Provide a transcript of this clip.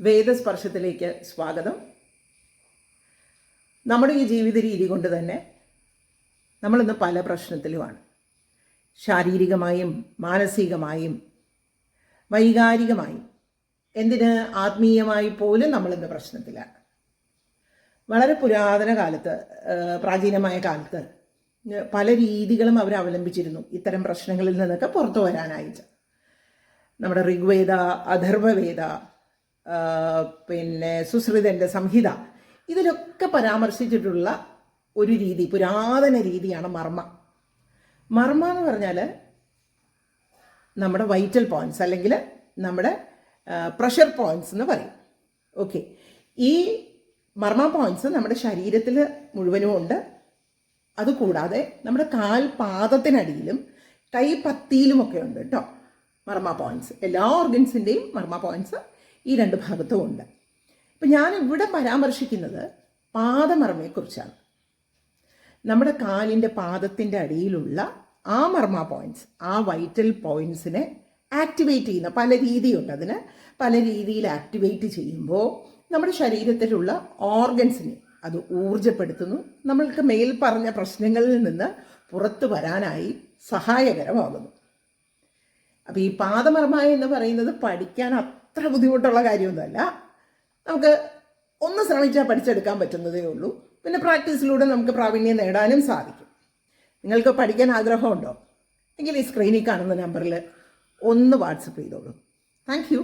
വേദസ്പർശത്തിലേക്ക് സ്വാഗതം. നമ്മുടെ ഈ ജീവിത രീതി കൊണ്ട് തന്നെ നമ്മളിന്ന് പല പ്രശ്നത്തിലുമാണ്. ശാരീരികമായും മാനസികമായും വൈകാരികമായും എന്തിന് ആത്മീയമായി പോലും നമ്മളിന്ന് പ്രശ്നത്തിലാണ്. വളരെ പുരാതന കാലത്ത്, പ്രാചീനമായ കാലത്ത് പല രീതികളും അവർ അവലംബിച്ചിരുന്നു ഇത്തരം പ്രശ്നങ്ങളിൽ നിന്നൊക്കെ പുറത്തു വരാനായിട്ട്. നമ്മുടെ ഋഗ്വേദ, അഥർവവേദ, പിന്നെ സുശ്രുതൻ്റെ സംഹിത, ഇതിലൊക്കെ പരാമർശിച്ചിട്ടുള്ള ഒരു രീതി, പുരാതന രീതിയാണ് മർമ്മ. മർമ്മ എന്ന് പറഞ്ഞാൽ നമ്മുടെ വൈറ്റൽ പോയിൻറ്റ്സ് അല്ലെങ്കിൽ നമ്മുടെ പ്രഷർ പോയിൻറ്റ്സ് എന്ന് പറയും. ഓക്കെ, ഈ മർമ്മ പോയിൻറ്റ്സ് നമ്മുടെ ശരീരത്തിൽ മുഴുവനും ഉണ്ട്. അതുകൂടാതെ നമ്മുടെ കാൽപാദത്തിനടിയിലും കൈപ്പത്തിയിലുമൊക്കെ ഉണ്ട് കേട്ടോ മർമ്മ പോയിൻറ്റ്സ്. എല്ലാ ഓർഗൻസിൻ്റെയും മർമ്മ പോയിൻറ്റ്സ് ഈ രണ്ട് ഭാഗത്തും ഉണ്ട്. ഇപ്പം ഞാനിവിടെ പരാമർശിക്കുന്നത് പാദമർമ്മയെക്കുറിച്ചാണ്. നമ്മുടെ കാലിൻ്റെ പാദത്തിൻ്റെ അടിയിലുള്ള ആ മർമ്മ പോയിൻറ്റ്സ്, ആ വൈറ്റൽ പോയിൻറ്റ്സിനെ ആക്ടിവേറ്റ് ചെയ്യുന്ന പല രീതിയുണ്ട്. അതിന് പല രീതിയിൽ ആക്ടിവേറ്റ് ചെയ്യുമ്പോൾ നമ്മുടെ ശരീരത്തിലുള്ള ഓർഗൻസിനെ അത് ഊർജപ്പെടുത്തുന്നു. നമ്മൾക്ക് മേൽ പറഞ്ഞ പ്രശ്നങ്ങളിൽ നിന്ന് പുറത്തു വരാനായി സഹായകരമാകുന്നു. അപ്പോൾ ഈ പാദമർമ്മ എന്ന് പറയുന്നത് പഠിക്കാൻ അത്ര ബുദ്ധിമുട്ടുള്ള കാര്യമൊന്നുമല്ല. നമുക്ക് ഒന്ന് ശ്രമിച്ചാൽ പഠിച്ചെടുക്കാൻ പറ്റുന്നതേ ഉള്ളൂ. പിന്നെ പ്രാക്ടീസിലൂടെ നമുക്ക് പ്രാവീണ്യം നേടാനും സാധിക്കും. നിങ്ങൾക്ക് പഠിക്കാൻ ആഗ്രഹമുണ്ടോ എങ്കിൽ ഈ സ്ക്രീനിൽ കാണുന്ന നമ്പറിൽ ഒന്ന് വാട്സപ്പ് ചെയ്തോളൂ. Thank you.